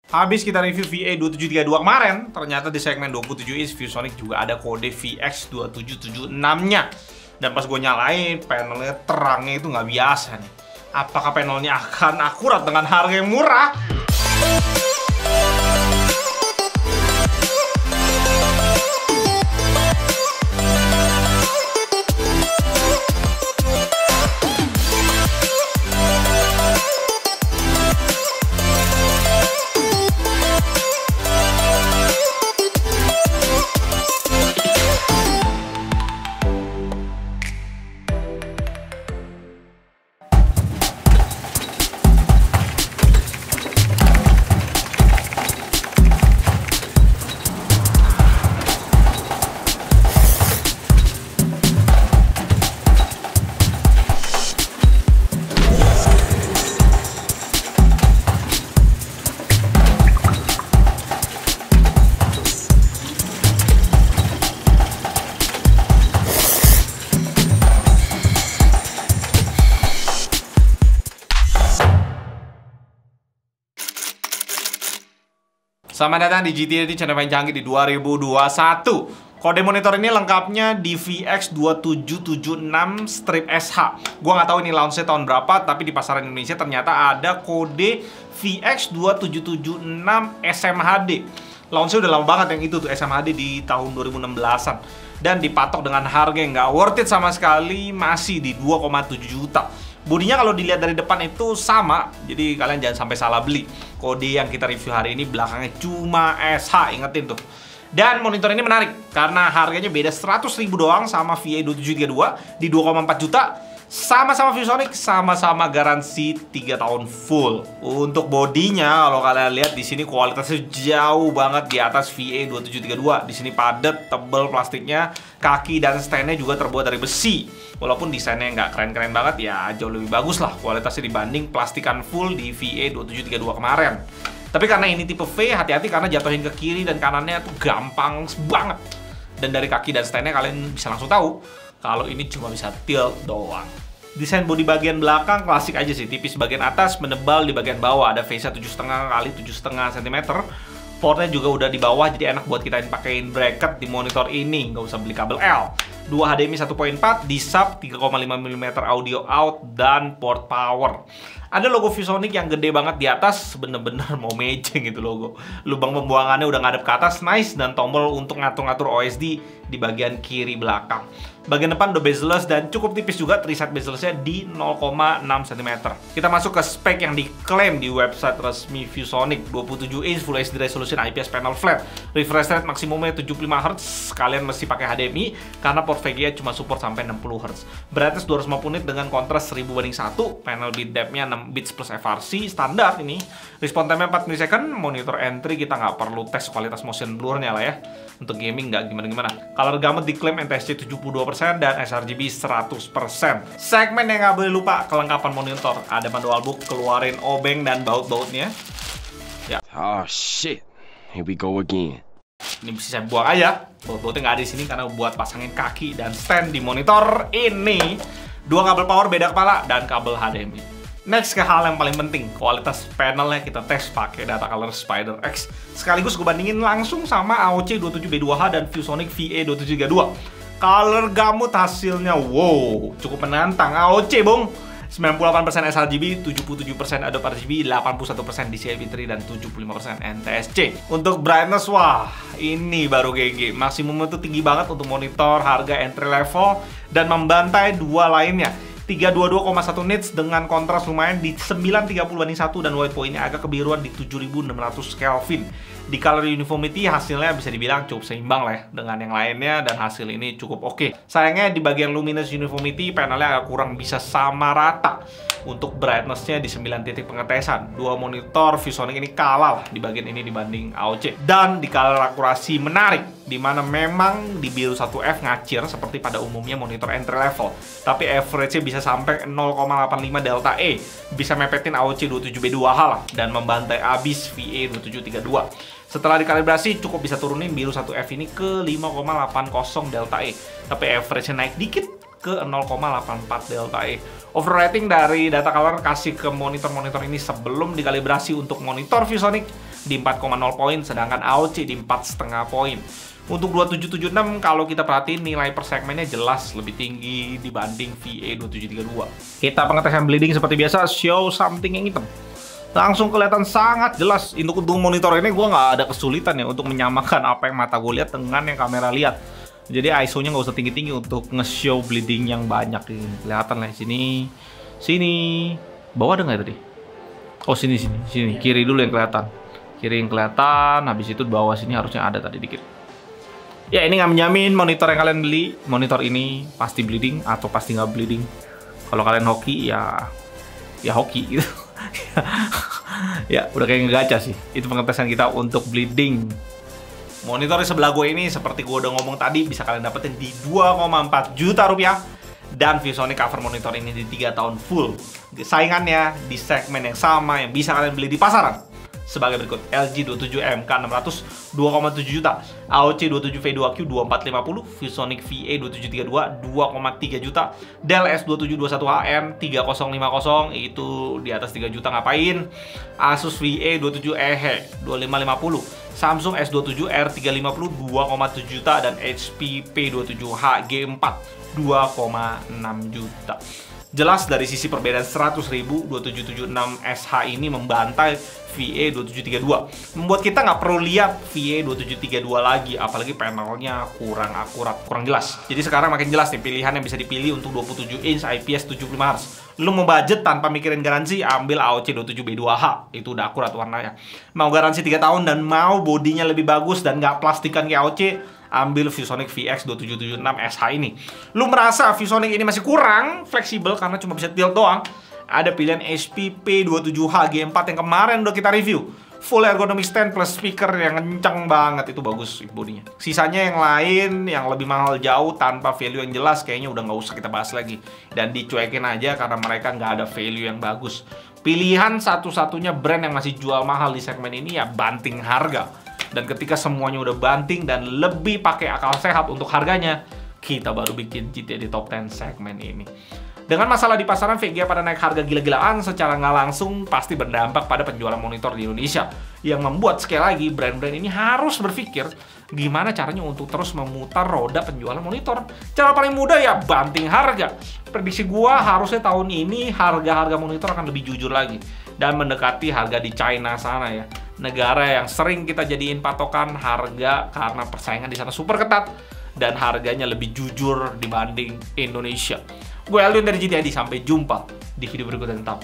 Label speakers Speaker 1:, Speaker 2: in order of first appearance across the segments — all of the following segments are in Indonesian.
Speaker 1: Habis kita review VA2732 kemarin, ternyata di segmen 27 inch ViewSonic juga ada kode VX2776-nya. Dan pas gue nyalain, panelnya terangnya itu nggak biasa nih. Apakah panelnya akan akurat dengan harga yang murah? Selamat datang di GTD channel paling canggih di 2021. Kode monitor ini lengkapnya di VX2776 strip SH. Gua nggak tahu ini launch-nya tahun berapa, tapi di pasaran Indonesia ternyata ada kode VX2776 SMHD. Launch-nya udah lama banget yang itu tuh, SMHD di tahun 2016-an. Dan dipatok dengan harga yang nggak worth it sama sekali, masih di 2,7 juta. Bodinya kalau dilihat dari depan itu sama, jadi kalian jangan sampai salah beli. Kode yang kita review hari ini belakangnya cuma SH, ingetin tuh. Dan monitor ini menarik, karena harganya beda 100.000 doang sama VA2732 di 2,4 juta. Sama-sama ViewSonic, sama-sama garansi 3 tahun full. Untuk bodinya, kalau kalian lihat di sini kualitasnya jauh banget di atas VA2732. Di sini padat, tebel plastiknya, kaki dan stand-nya juga terbuat dari besi. Walaupun desainnya nggak keren-keren banget, ya jauh lebih bagus lah kualitasnya dibanding plastikan full di VA2732 kemarin. Tapi karena ini tipe V, hati-hati karena jatuhin ke kiri dan kanannya tuh gampang banget. Dan dari kaki dan stand-nya kalian bisa langsung tahu kalau ini cuma bisa tilt doang. Desain bodi bagian belakang klasik aja sih, tipis bagian atas, menebal di bagian bawah. Ada face-nya 7,5 x 7,5 cm. Portnya juga udah di bawah, jadi enak buat kita pakein bracket di monitor ini. Nggak usah beli kabel L. 2 HDMI 1.4, di sub 3,5 mm audio out, dan port power. Ada logo ViewSonic yang gede banget di atas, bener-bener mau mejeng gitu logo. Lubang pembuangannya udah ngadep ke atas, nice, dan tombol untuk ngatur-ngatur OSD di bagian kiri belakang. Bagian depan udah bezel-less dan cukup tipis juga, triset bezel-nya di 0,6 cm. Kita masuk ke spek yang diklaim di website resmi ViewSonic. 27 inch Full HD resolution IPS panel flat. Refresh rate maksimumnya 75 Hz. Kalian mesti pakai HDMI karena port VGA cuma support sampai 60 Hz. Brightness 250 nit dengan kontras 1000:1. Panel bit depth-nya 6 bits plus FRC standar ini. Respon time-nya 4 millisecond. Monitor entry kita nggak perlu tes kualitas motion blur-nya lah ya. Untuk gaming nggak gimana-gimana. Color gamut diklaim NTSC 72% dan sRGB 100%. Segmen yang nggak boleh lupa, kelengkapan monitor. Ada manual book, keluarin obeng dan baut-bautnya. Ya.
Speaker 2: Oh shit, here we go again.
Speaker 1: Ini bisa saya buang aja. Baut-bautnya nggak ada di sini karena buat pasangin kaki dan stand di monitor ini. 2 kabel power beda kepala dan kabel HDMI. Next ke hal yang paling penting, kualitas panelnya kita tes pakai Datacolor Spider X. Sekaligus gue bandingin langsung sama AOC 27B2H dan ViewSonic VA2732. Color gamut hasilnya wow, cukup menantang. AOC bong, 98% sRGB, 77% Adobe RGB, 81% DCI-P3 dan 75% NTSC. Untuk brightness, wah ini baru GG. Maksimumnya tuh tinggi banget untuk monitor harga entry level dan membantai dua lainnya. 322,1 nits dengan kontras lumayan di 930:1 dan white point-nya agak kebiruan di 7600 Kelvin. Di color uniformity hasilnya bisa dibilang cukup seimbang lah ya dengan yang lainnya dan hasil ini cukup oke. Sayangnya di bagian luminous uniformity panelnya agak kurang bisa sama rata. Untuk brightness-nya di 9 titik pengetesan. Dua monitor ViewSonic ini kalah di bagian ini dibanding AOC. Dan di color akurasi menarik, dimana memang di biru 1F ngacir seperti pada umumnya monitor entry level. Tapi average-nya bisa sampai 0,85 delta E. Bisa mepetin AOC 27B2H lah dan membantai abis VA2732. Setelah dikalibrasi cukup bisa turunin biru 1F ini ke 5,80 delta E. Tapi average-nya naik dikit ke 0,84 delta E. Overrating dari Datacolor kasih ke monitor-monitor ini sebelum dikalibrasi untuk monitor ViewSonic di 4,0 poin, sedangkan AOC di 4,5 poin. Untuk 2776 kalau kita perhatiin nilai per segmennya jelas lebih tinggi dibanding VA2732. Kita pengetesan bleeding seperti biasa, show something yang hitam. Langsung kelihatan sangat jelas. Untuk monitor ini gue nggak ada kesulitan ya untuk menyamakan apa yang mata gue lihat dengan yang kamera lihat. Jadi ISO-nya nggak usah tinggi-tinggi untuk nge-show bleeding yang banyak. Kelihatan lah sini. Bawah ada nggak tadi? Oh sini. Kiri dulu yang kelihatan. Kiri yang kelihatan, habis itu bawah sini harusnya ada tadi dikit. Ya ini nggak menjamin monitor yang kalian beli, monitor ini pasti bleeding atau pasti nggak bleeding. Kalau kalian hoki ya hoki gitu. Ya udah kayak ngegaca sih. Itu pengetesan kita untuk bleeding. Monitor di sebelah gue ini seperti gue udah ngomong tadi bisa kalian dapetin di 2,4 juta rupiah. Dan ViewSonic cover monitor ini di 3 tahun full. Saingannya di segmen yang sama yang bisa kalian beli di pasaran sebagai berikut: LG 27M K600 2,7 juta, AOC 27V2Q 2450, ViewSonic VA2732 2,3 juta, Dell S2721HN 3050 itu di atas 3 juta ngapain, Asus VA27EHE 2550, Samsung S27R 350 2,7 juta, dan HP P27H G4 2,6 juta. Jelas dari sisi perbedaan 100.000, 2776SH ini membantai VA2732. Membuat kita nggak perlu lihat VA2732 lagi, apalagi panelnya kurang akurat, kurang jelas. Jadi sekarang makin jelas nih pilihan yang bisa dipilih untuk 27 inch IPS 75Hz. Lu mau budget tanpa mikirin garansi, ambil AOC 27B2H. Itu udah akurat warnanya. Mau garansi 3 tahun dan mau bodinya lebih bagus dan nggak plastikan kayak AOC, ambil ViewSonic VX2776SH ini. Lu merasa ViewSonic ini masih kurang fleksibel karena cuma bisa tilt doang? Ada pilihan HP P27H G4 yang kemarin udah kita review. Full ergonomic stand plus speaker yang kenceng banget, itu bagus bodinya. Sisanya yang lain yang lebih mahal jauh tanpa value yang jelas kayaknya udah nggak usah kita bahas lagi. Dan dicuekin aja karena mereka nggak ada value yang bagus. Pilihan satu-satunya brand yang masih jual mahal di segmen ini ya banting harga. Dan ketika semuanya udah banting dan lebih pakai akal sehat untuk harganya, kita baru bikin GTA di top 10 segmen ini. Dengan masalah di pasaran VGA pada naik harga gila-gilaan, secara nggak langsung pasti berdampak pada penjualan monitor di Indonesia. Yang membuat sekali lagi brand-brand ini harus berpikir gimana caranya untuk terus memutar roda penjualan monitor. Cara paling mudah ya banting harga. Prediksi gua harusnya tahun ini harga-harga monitor akan lebih jujur lagi dan mendekati harga di China sana ya. Negara yang sering kita jadiin patokan harga karena persaingan di sana super ketat dan harganya lebih jujur dibanding Indonesia. Gue Alvin dari GTID, sampai jumpa di video berikutnya, tetap.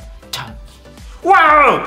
Speaker 1: Wow!